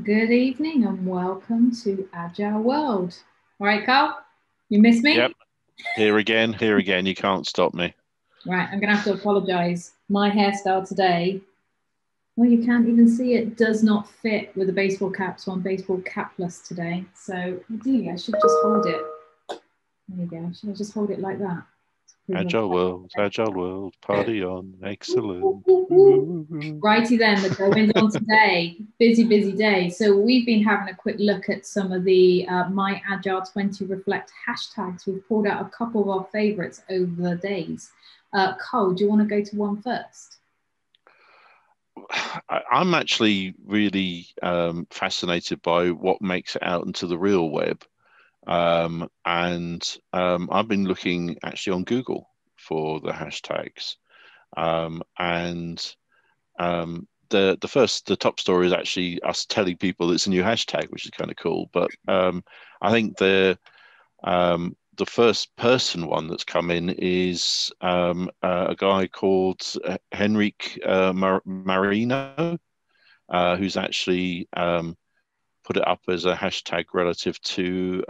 Good evening and welcome to Agile World. All right, Carl, you missed me? Yep, here again, here again. You can't stop me. Right, I'm going to have to apologize. My hairstyle today, well, you can't even see it, does not fit with the baseball cap, so I'm baseball capless today. So ideally, I should just hold it. There you go. Should I just hold it like that? Agile World, party on, excellent. Righty then, the goings on today. Busy day. So we've been having a quick look at some of the My Agile20Reflect hashtags. We've pulled out a couple of our favorites over the days. Cole, do you want to go to one first? I'm actually really fascinated by what makes it out into the real web. I've been looking actually on Google for the hashtags. The top story is actually us telling people it's a new hashtag, which is kind of cool. But I think the first person one that's come in is a guy called Henrik Marino, who's actually put it up as a hashtag relative to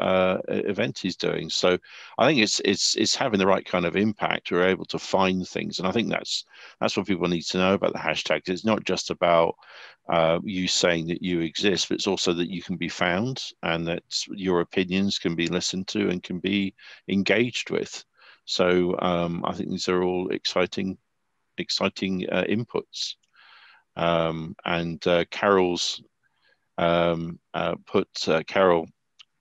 event he's doing. So I think it's having the right kind of impact. We're able to find things, and I think that's what people need to know about the hashtags. It's not just about you saying that you exist, but it's also that you can be found and that your opinions can be listened to and can be engaged with. So I think these are all exciting inputs. Carol's put Carol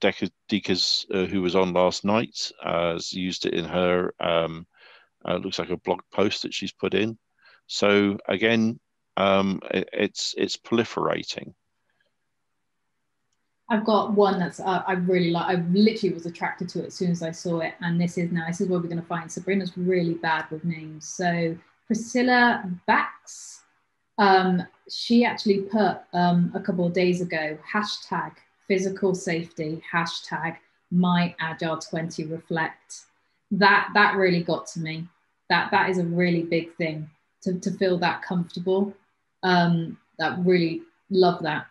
Deckers, who was on last night, has used it in her looks like a blog post that she's put in. So again, it's proliferating. I've got one that's I really like. I literally was attracted to it as soon as I saw it, and this is where we're going to find Sabrina's really bad with names. So Priscilla Bax. She actually put a couple of days ago, hashtag physical safety, hashtag my Agile20Reflect. That really got to me. That is a really big thing to feel that comfortable. That really love that.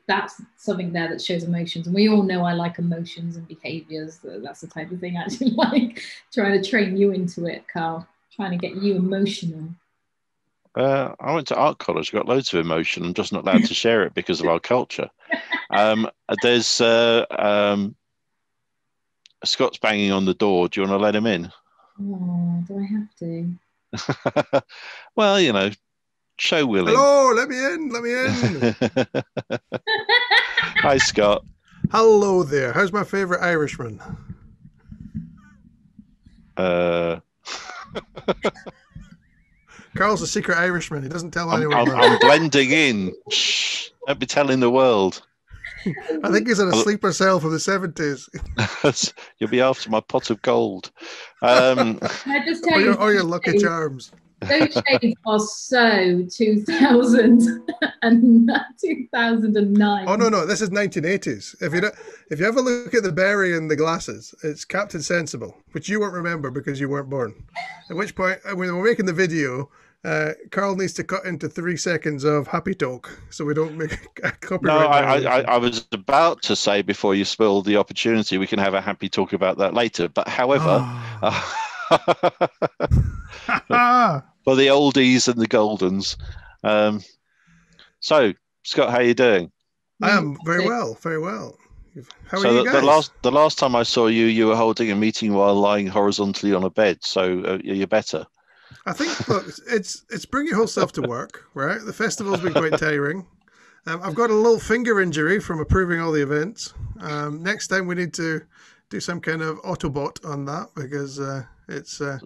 That's something there that shows emotions. And we all know I like emotions and behaviors. That's the type of thing I actually like trying to train you into it, Carl, trying to get you emotional. I went to art college, got loads of emotion. I'm just not allowed to share it because of our culture. There's Scott's banging on the door. Do you want to let him in? Oh, do I have to? Well, show willing. Hello, let me in. Hi, Scott. Hello there. How's my favorite Irishman? Carl's a secret Irishman. He doesn't tell anyone. I'm blending in. Shh, don't be telling the world. I think he's in a sleeper cell from the 70s. You'll be after my pot of gold. Can I just tell you? Or your Lucky Charms. Those shades are so 2000 and 2009. Oh no, this is 1980s. If you ever look at the berry and the glasses, it's Captain Sensible, which you won't remember because you weren't born. At which point, when we're making the video, Carl needs to cut into 3 seconds of happy talk so we don't make a copyright. No, I was about to say before you spilled the opportunity, we can have a happy talk about that later. But however. For the oldies and the goldens. So, Scott, how are you doing? I am very well. How are you guys? The last time I saw you, you were holding a meeting while lying horizontally on a bed. So you're better. I think, look, it's bring your whole self to work, right? The festival's been quite tiring. I've got a little finger injury from approving all the events. Next time we need to do some kind of Autobot on that because it's been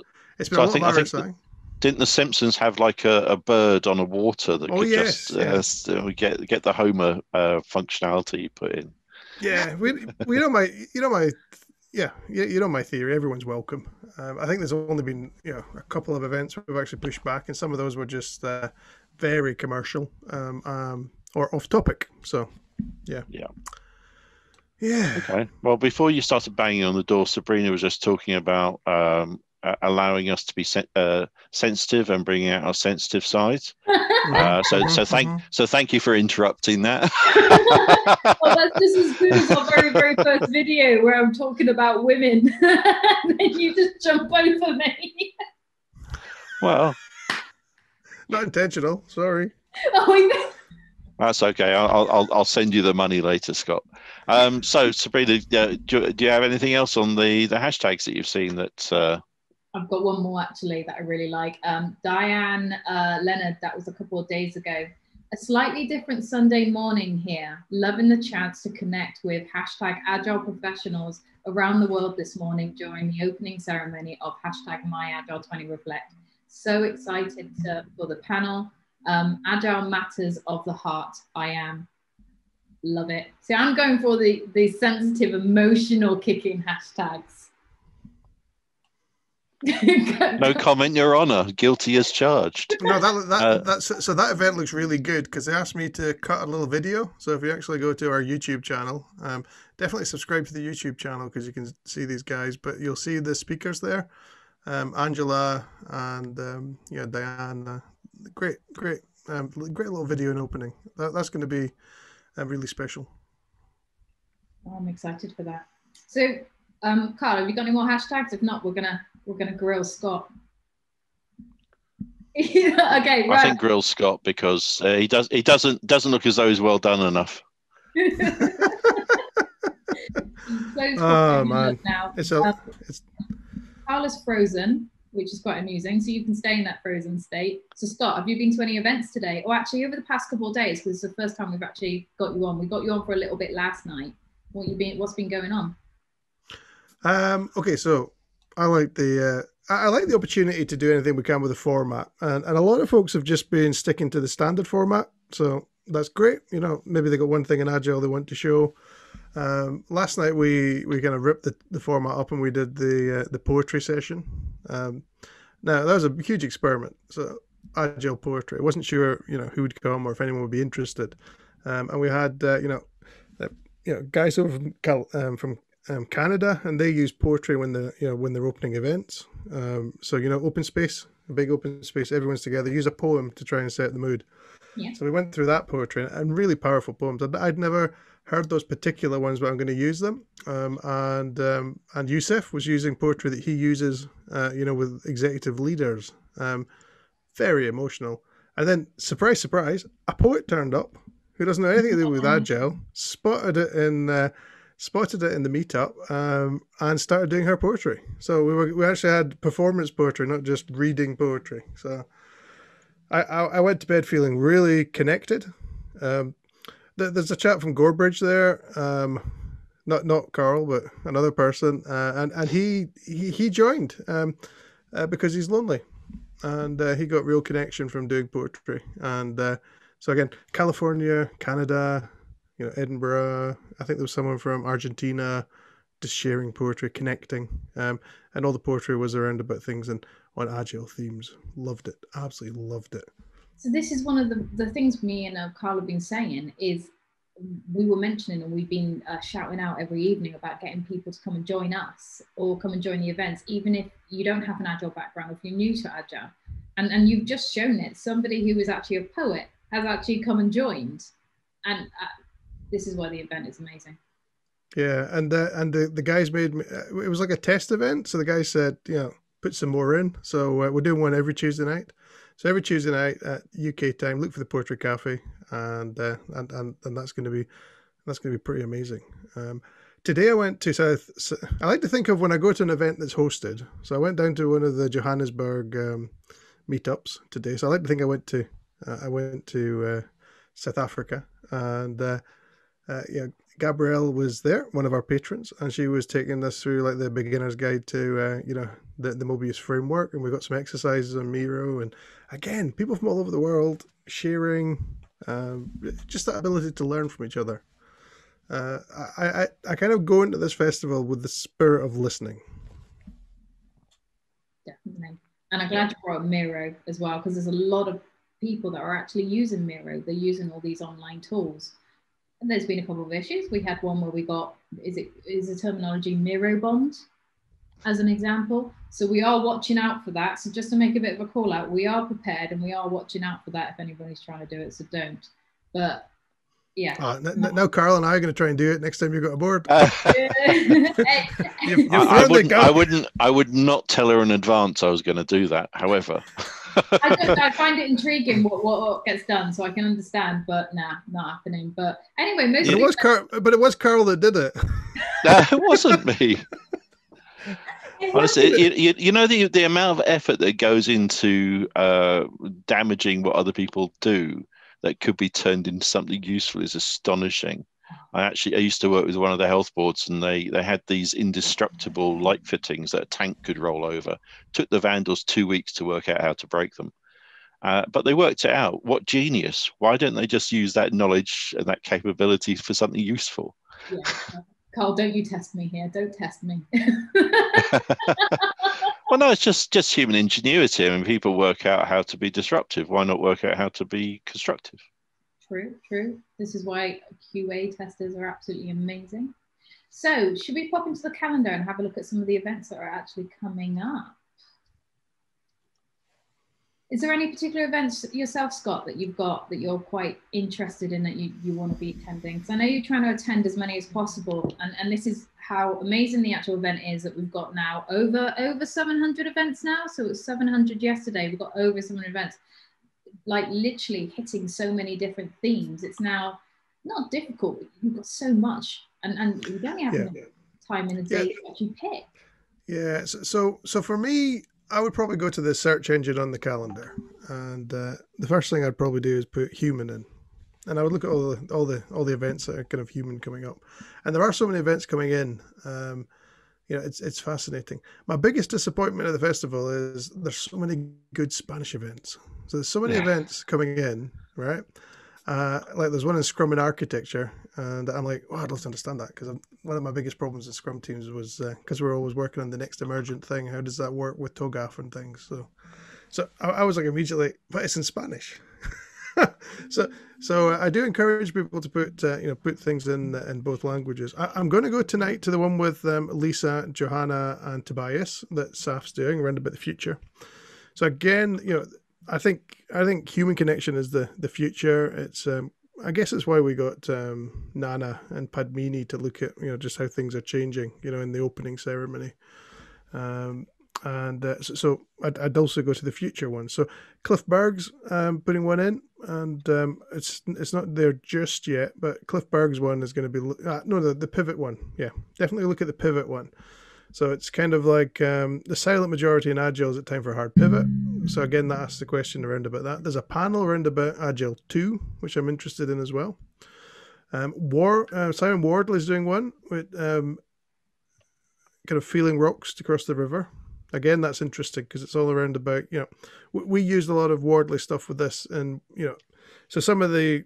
a lot of embarrassing. Didn't the Simpsons have like a bird on a water that could yes. get the Homer functionality put in? Yeah, we know my theory. Everyone's welcome. I think there's only been a couple of events we've actually pushed back, and some of those were just very commercial or off topic. So yeah. Okay. Well, before you started banging on the door, Sabrina was just talking about allowing us to be sensitive and bringing out our sensitive sides. So thank you for interrupting that. Well, that's just as good as our very first video where I'm talking about women, and then you just jump over me. Well, not intentional. Sorry. Oh, that's okay. I'll send you the money later, Scott. So Sabrina, do you have anything else on the hashtags that you've seen that? I've got one more actually that I really like. Diane Leonard, that was a couple of days ago. A slightly different Sunday morning here. Loving the chance to connect with hashtag Agile professionals around the world this morning during the opening ceremony of hashtag MyAgile20Reflect. So excited for the panel. Agile matters of the heart. I am. Love it. See, I'm going for the sensitive, emotional kicking hashtags. No comment, Your Honor. Guilty as charged. No, that event looks really good because they asked me to cut a little video. So if you actually go to our YouTube channel, definitely subscribe to the YouTube channel because you can see these guys. But you'll see the speakers there, Angela and Diane. Great little video in opening. That's going to be really special. Oh, I'm excited for that. So, Karl, have you got any more hashtags? If not, we're gonna grill Scott. Okay, right. I think grill Scott because he doesn't look as though he's well done enough. Oh man, now. Karl is frozen, which is quite amusing. So you can stay in that frozen state. So Scott, have you been to any events today? Or actually over the past couple of days, because it's the first time we've actually got you on. We got you on for a little bit last night. What's been going on? Okay, so I like the opportunity to do anything we can with the format, and a lot of folks have just been sticking to the standard format, so that's great. Maybe they got one thing in Agile they want to show. Last night we kind of ripped the format up and we did the poetry session. Now that was a huge experiment. So Agile poetry. I wasn't sure who would come or if anyone would be interested, and we had guys over from Canada, and they use poetry when they're opening events. So open space, a big open space, everyone's together. Use a poem to try and set the mood. Yeah. So we went through that poetry and really powerful poems. I'd never heard those particular ones, but I'm going to use them. And Youssef was using poetry that he uses, with executive leaders. Very emotional. And then, surprise, surprise, a poet turned up who doesn't know anything to do with Agile, spotted it in the meetup, and started doing her poetry. So we actually had performance poetry, not just reading poetry. So I went to bed feeling really connected. There's a chap from Gorebridge there, not Karl, but another person, and he joined because he's lonely, and he got real connection from doing poetry. And so again, California, Canada, Edinburgh, I think there was someone from Argentina just sharing poetry, connecting, and all the poetry was around about things and on Agile themes. Loved it, absolutely loved it. So this is one of the things me and Karl have been saying is we were mentioning, and we've been shouting out every evening about getting people to come and join us or come and join the events, even if you don't have an Agile background, if you're new to Agile. And you've just shown it. Somebody who is actually a poet has actually come and joined. And this is why the event is amazing. Yeah, and the guys made me, it was like a test event. So the guys said, put some more in. So we're doing one every Tuesday night. So every Tuesday night at UK time, look for the Poetry Cafe, and that's going to be pretty amazing. Today I went to I like to think of when I go to an event that's hosted. So I went down to one of the Johannesburg meetups today. So I like to think I went to South Africa, and Gabrielle was there, one of our patrons, and she was taking us through like the beginner's guide to the Mobius framework, and we got some exercises on Miro, and again, people from all over the world sharing, just that ability to learn from each other. I kind of go into this festival with the spirit of listening. Definitely, and I'm glad you brought up Miro as well, because there's a lot of people that are actually using Miro. They're using all these online tools. And there's been a couple of issues. We had one where we got, is the terminology Miro bombed? as an example. So we are watching out for that. So just to make a bit of a call out, we are prepared and we are watching out for that if anybody's trying to do it. So don't. But yeah. Now Karl and I are going to try and do it next time you go aboard. I would not tell her in advance I was going to do that. However, I find it intriguing what gets done, so I can understand. But nah, not happening. But anyway, it was Karl that did it. It wasn't me. Honestly, you know the amount of effort that goes into damaging what other people do that could be turned into something useful is astonishing. I used to work with one of the health boards, and they had these indestructible light fittings that a tank could roll over. Took the vandals 2 weeks to work out how to break them. But they worked it out. What genius. Why don't they just use that knowledge and that capability for something useful? Yeah. Karl, don't you test me here. Don't test me. Well, no, it's just human ingenuity. I mean, people work out how to be disruptive. Why not work out how to be constructive? True. This is why QA testers are absolutely amazing. So should we pop into the calendar and have a look at some of the events that are actually coming up? Is there any particular events yourself, Scott, that you've got that you're quite interested in that you want to be attending? Because I know you're trying to attend as many as possible. And this is how amazing the actual event is that we've got now over 700 events now. So it was 700 yesterday. We've got over 700 events, like literally hitting so many different themes. It's now not difficult, but you've got so much. And we don't have enough time in the day to actually pick. Yeah. So for me, I would probably go to the search engine on the calendar, and the first thing I'd probably do is put human in, and I would look at all the events that are kind of human coming up, and there are so many events coming in. It's fascinating. My biggest disappointment at the festival is there's so many good Spanish events. So there's so many events coming in, right? Like there's one in Scrum and Architecture, and I'm like, I'd love to understand that, because one of my biggest problems in Scrum teams was because we're always working on the next emergent thing. How does that work with TOGAF and things? So I was like immediately, but it's in Spanish. So I do encourage people to put things in both languages. I'm going to go tonight to the one with Lisa, Johanna, and Tobias that SAF's doing around about the future. So again, I think human connection is the future. It's I guess it's why we got Nana and Padmini to look at just how things are changing in the opening ceremony. So I'd also go to the future one. So Cliff Berg's putting one in, and it's not there just yet, but Cliff Berg's one is going to be the pivot one. Yeah, definitely look at the pivot one. So it's kind of like the silent majority in Agile, is it time for a hard pivot? So again, that asks the question around about that. There's a panel around about Agile 2, which I'm interested in as well. Simon Wardley is doing one with kind of feeling rocks to cross the river. Again, that's interesting because it's all around about, we used a lot of Wardley stuff with this, and so some of the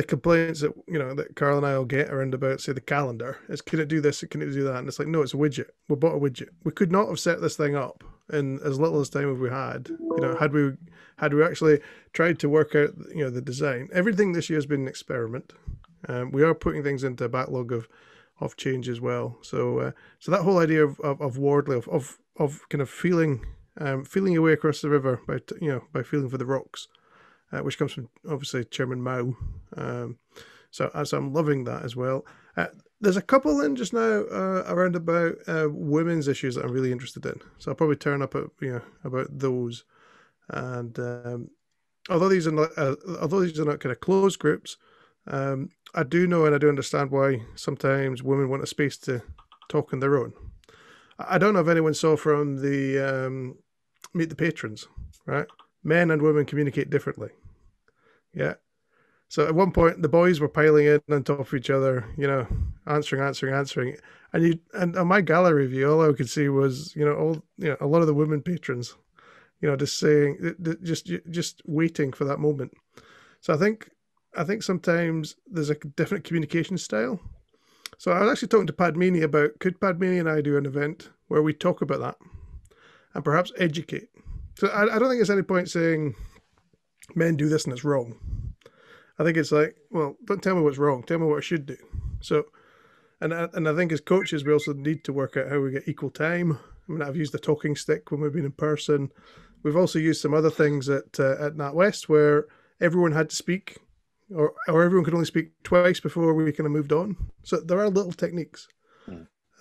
complaints that that Karl and I will get around about, say, the calendar is, can it do this, can it do that? And it's like, no, it's a widget. We bought a widget. We could not have set this thing up in as little as time as we had. Had we actually tried to work out the design. Everything this year has been an experiment. We are putting things into a backlog of change as well. So that whole idea of Wardley of kind of feeling your way across the river by feeling for the rocks. Which comes from obviously Chairman Mao. So I'm loving that as well. There's a couple in just now around about women's issues that I'm really interested in. So I'll probably turn up at about those. And although these are not kind of closed groups, I do know and I do understand why sometimes women want a space to talk on their own. I don't know if anyone saw from the Meet the Patrons, right? Men and women communicate differently. Yeah. So at one point, the boys were piling in on top of each other, answering. And on my gallery view, all I could see was, a lot of the women patrons, just saying, just waiting for that moment. So I think sometimes there's a different communication style. So I was actually talking to Padmini about, could Padmini and I do an event where we talk about that and perhaps educate? So I don't think there's any point saying men do this and it's wrong. I think it's like, well, don't tell me what's wrong. Tell me what I should do. So, And I think as coaches, we also need to work out how we get equal time. I mean, I've used the talking stick when we've been in person. We've also used some other things at NatWest where everyone had to speak, or everyone could only speak twice before we kind of moved on. So there are little techniques.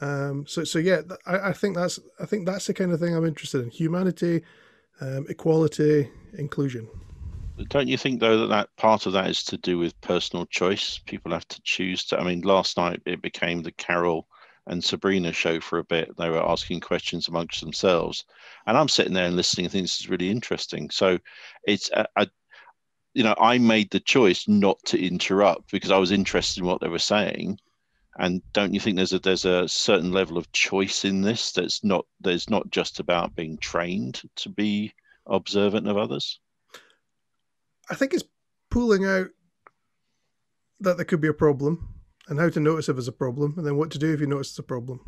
So yeah, I think that's the kind of thing I'm interested in: humanity, equality, inclusion. Don't you think, though, that part of that is to do with personal choice? People have to choose to. I mean, last night it became the Karl and Sabrina show for a bit. They were asking questions amongst themselves, and I'm sitting there and listening. I think this is really interesting. So it's I made the choice not to interrupt because I was interested in what they were saying. And don't you think there's a certain level of choice in this there's not just about being trained to be observant of others? I think it's pulling out that there could be a problem and how to notice if there's a problem, and then what to do if you notice it's a problem.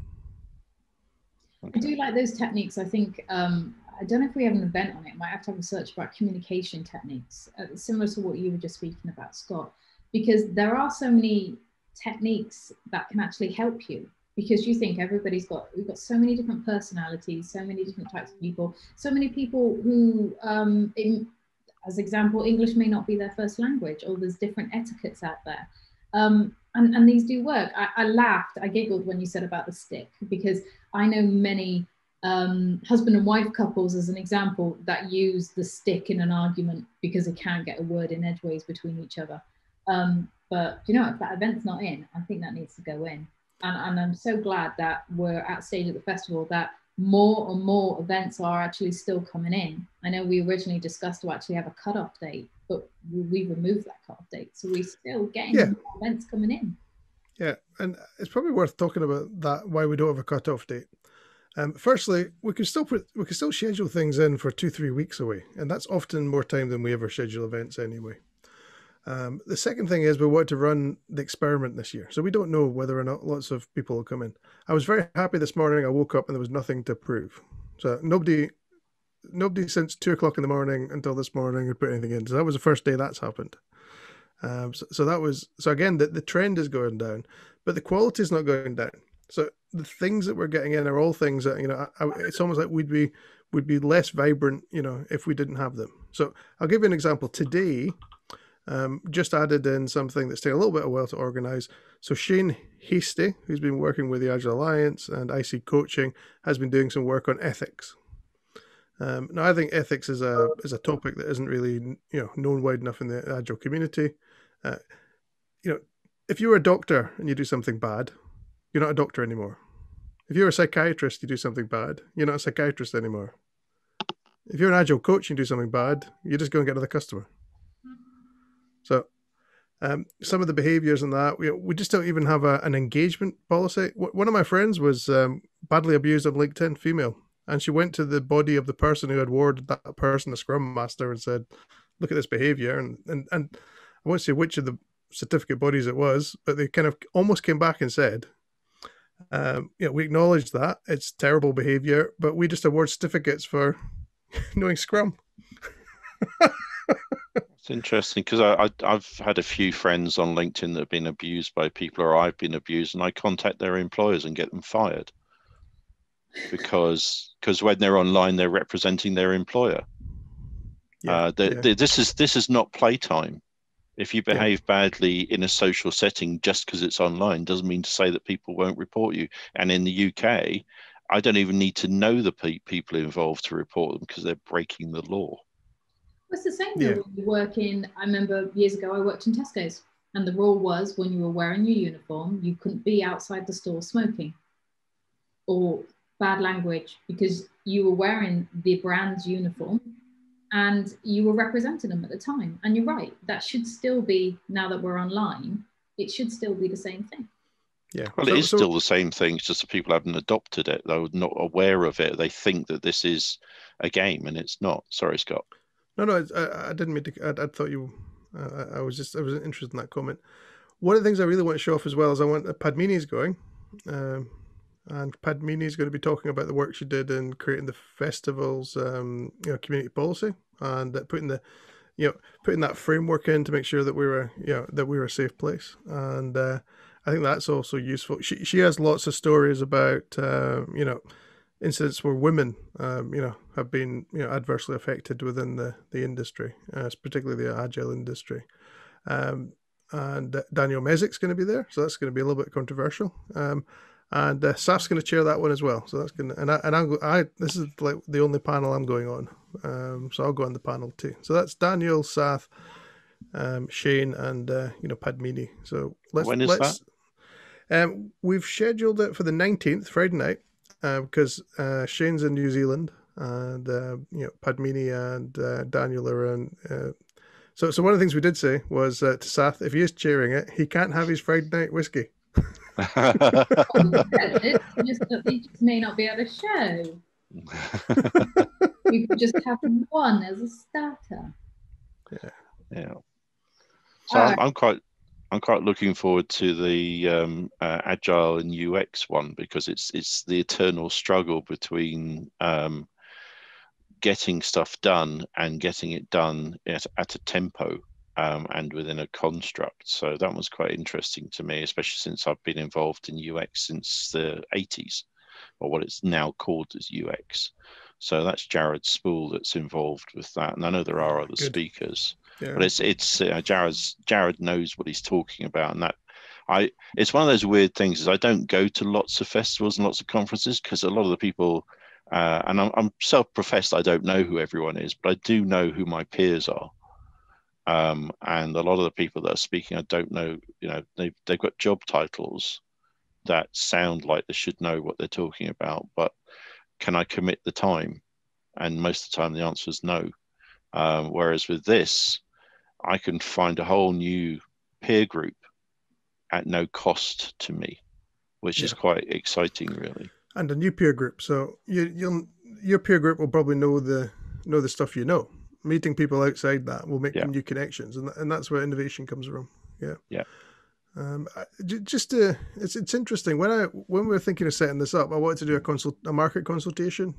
I do like those techniques. I think, I don't know if we have an event on it. I might have to have a search about communication techniques, similar to what you were just speaking about, Scott, because there are so many techniques that can actually help you, because you think we've got so many different personalities, so many different types of people, so many people who, as example, English may not be their first language, or there's different etiquettes out there. And these do work. I laughed, I giggled when you said about the stick, because I know many husband and wife couples, as an example, that use the stick in an argument because they can't get a word in edgeways between each other. But if that event's not in, I think that needs to go in. And I'm so glad that we're at stage at the festival that more and more events are actually still coming in. I know we originally discussed to actually have a cutoff date, but we removed that cutoff date. So we're still getting more events coming in. Yeah, and it's probably worth talking about that, why we don't have a cutoff date. Firstly, we can still schedule things in for 2-3 weeks away, and that's often more time than we ever schedule events anyway. The second thing is we want to run the experiment this year, so we don't know whether or not lots of people will come in. I was very happy this morning. I woke up and there was nothing to prove. So nobody since 2:00 in the morning until this morning had put anything in. So that was the first day that's happened. So again, the trend is going down, but the quality is not going down. So the things that we're getting in are all things that it's almost like we'd be less vibrant, if we didn't have them. So I'll give you an example. Today, just added in something that's taken a little bit of a while to organize. So Shane Hasty, who's been working with the Agile Alliance and IC Coaching, has been doing some work on ethics. Now, I think ethics is a topic that isn't really known wide enough in the Agile community. If you're a doctor and you do something bad, you're not a doctor anymore. If you're a psychiatrist, you do something bad, you're not a psychiatrist anymore. If you're an Agile coach and you do something bad, you just go and get another customer. So some of the behaviors in that, we just don't even have an engagement policy. One of my friends was badly abused on LinkedIn, female, and she went to the body of the person who had awarded that person a Scrum Master and said, look at this behavior. And I won't say which of the certificate bodies it was, but they kind of almost came back and said, we acknowledge that it's terrible behavior, but we just award certificates for knowing Scrum. It's interesting because I've had a few friends on LinkedIn that have been abused by people, or I've been abused, and I contact their employers and get them fired because when they're online, they're representing their employer. This is not playtime. If you behave badly in a social setting just because it's online doesn't mean to say that people won't report you. And in the UK, I don't even need to know the people involved to report them because they're breaking the law. It's the same though when you work in, I remember years ago I worked in Tesco's, and the rule was when you were wearing your uniform, you couldn't be outside the store smoking or bad language because you were wearing the brand's uniform and you were representing them at the time. And you're right, that should still be, now that we're online, it should still be the same thing. Yeah. Well, it is still the same thing. It's just that people haven't adopted it. They're not aware of it. They think that this is a game and it's not. Sorry, Scott. No, I didn't mean to. I thought you. I was interested in that comment. One of the things I really want to show off as well is Padmini's going, and Padmini is going to be talking about the work she did in creating the festival's community policy and putting that framework in to make sure that we were a safe place. And I think that's also useful. She has lots of stories about incidents where women have been adversely affected within the industry, particularly the agile industry. And Daniel Mezik's going to be there, so that's going to be a little bit controversial. And Saf's going to chair that one as well. So that's going to, this is like the only panel I'm going on. So I'll go on the panel too. So that's Daniel, Saf, Shane, and Padmini. So when is that? We've scheduled it for the 19th, Friday night, because Shane's in New Zealand, and Padmini and Daniel are in. So one of the things we did say was to Saf, if he is chairing it, he can't have his Friday night whiskey. He just may not be able to show. We could just have one as a starter. Yeah. So I'm quite looking forward to the Agile and UX one, because it's the eternal struggle between getting stuff done and getting it done at a tempo and within a construct. So that was quite interesting to me, especially since I've been involved in UX since the 80s, or what it's now called as UX. So that's Jared Spool that's involved with that, and I know there are other speakers. Yeah. But it's Jared knows what he's talking about, and it's one of those weird things. Is I don't go to lots of festivals and lots of conferences because a lot of the people, and I'm self-professed, I don't know who everyone is, but I do know who my peers are, and a lot of the people that are speaking, I don't know. They've got job titles that sound like they should know what they're talking about, but can I commit the time? And most of the time, the answer is no. Whereas with this, I can find a whole new peer group at no cost to me, which is quite exciting, really. And a new peer group, so your peer group will probably know the stuff you know. Meeting people outside that will make new connections, and that's where innovation comes from. Yeah. It's interesting. When we were thinking of setting this up, I wanted to do a market consultation.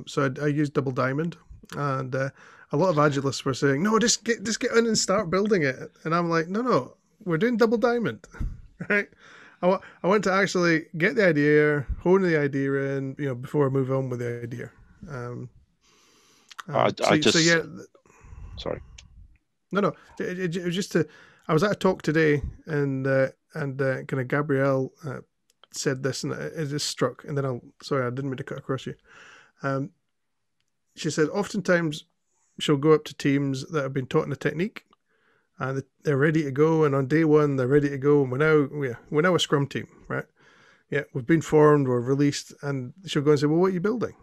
So I used Double Diamond, and a lot of Agilists were saying, "No, just get in and start building it." And I'm like, "No, we're doing Double Diamond, right?" I want to actually get the idea, hone the idea in, before I move on with the idea. Sorry. No. It was just I was at a talk today, and kind of Gabrielle said this, and it just struck. And then I didn't mean to cut across you. She said oftentimes she'll go up to teams that have been taught in a technique, and they're ready to go. And on day one, they're ready to go. And we're now a Scrum team, right? Yeah, we've been formed, we're released, and she'll go and say, "Well, what are you building?"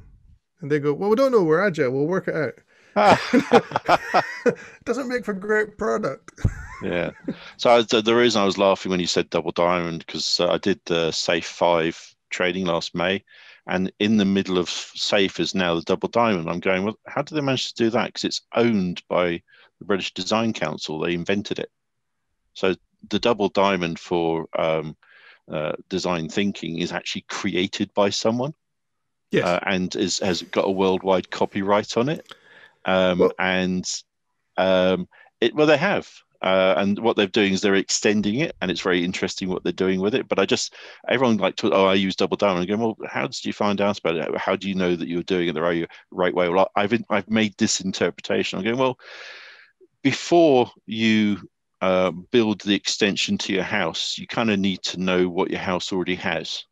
And they go, "Well, we don't know. We're Agile. We'll work it out." Doesn't make for great product. Yeah. So the reason I was laughing when you said Double Diamond, because I did the Safe 5 training last May, and in the middle of Safe is now the Double Diamond. I'm going, well, how did they manage to do that? Because it's owned by the British Design Council. They invented it. So the Double Diamond for design thinking is actually created by someone. Yes. And has got a worldwide copyright on it. They have. And what they're doing is they're extending it, and it's very interesting what they're doing with it. But everyone I use Double Diamond. And well, how did you find out about it? How do you know that you're doing it the right way? Well, I've made this interpretation. I'm going, well, before you build the extension to your house, you kind of need to know what your house already has.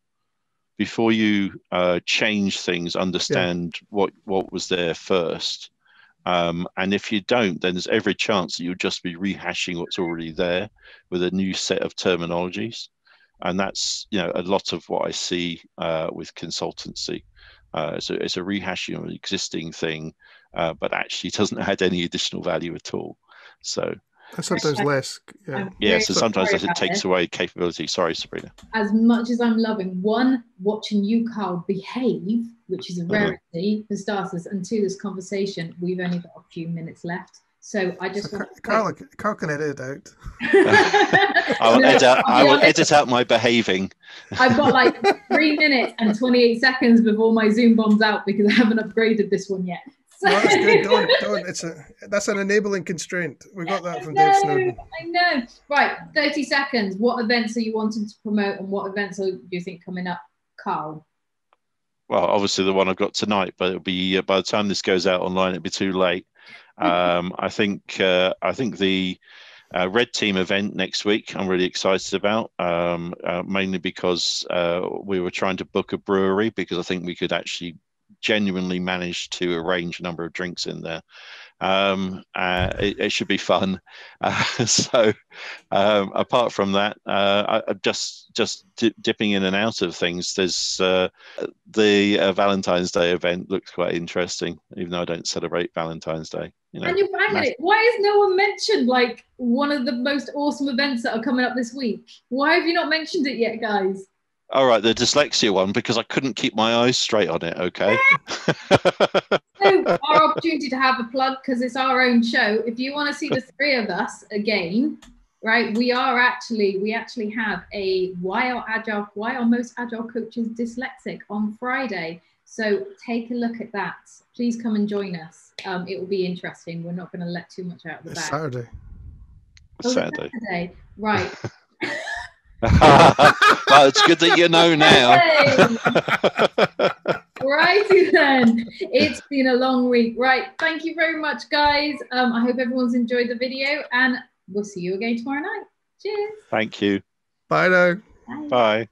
Before you change things, understand what was there first. And if you don't, then there's every chance that you'll just be rehashing what's already there with a new set of terminologies. And that's, a lot of what I see with consultancy. So it's a rehashing of an existing thing, but actually doesn't add any additional value at all. So and sometimes less. So sometimes it takes away capability. Sorry, Sabrina. As much as I'm loving, one, watching you, Karl, behave, which is a rarity for starters, and two, this conversation, we've only got a few minutes left. So I just want Karl can edit it out. I will edit out my behaving. I've got like 3 minutes and 28 seconds before my Zoom bombs out because I haven't upgraded this one yet. No, that's good. Don't. That's an enabling constraint. We got that from Dave Snowden. I know. Right, 30 seconds. What events are you wanting to promote, and what events do you think coming up, Karl? Well, obviously the one I've got tonight, but it'll be by the time this goes out online, it'll be too late. I think the Red Team event next week I'm really excited about, mainly because we were trying to book a brewery, because I think we could actually genuinely manage to arrange a number of drinks in there. It should be fun. So apart from that, I just dipping in and out of things. There's the Valentine's Day event looks quite interesting, even though I don't celebrate Valentine's Day. You know, and you're banging it. Why has no one mentioned like one of the most awesome events that are coming up this week? Why have you not mentioned it yet, guys? All right, the dyslexia one, because I couldn't keep my eyes straight on it. Okay. So our opportunity to have a plug, because it's our own show. If you want to see the three of us again, right? We actually have a why are most agile coaches dyslexic on Friday. So take a look at that. Please come and join us. It will be interesting. We're not going to let too much out of the bag. Saturday. Saturday. Right. Well, it's good that you know now. Righty then. It's been a long week. Right. Thank you very much, guys. I hope everyone's enjoyed the video, and we'll see you again tomorrow night. Cheers. Thank you. Bye now. Bye. Bye.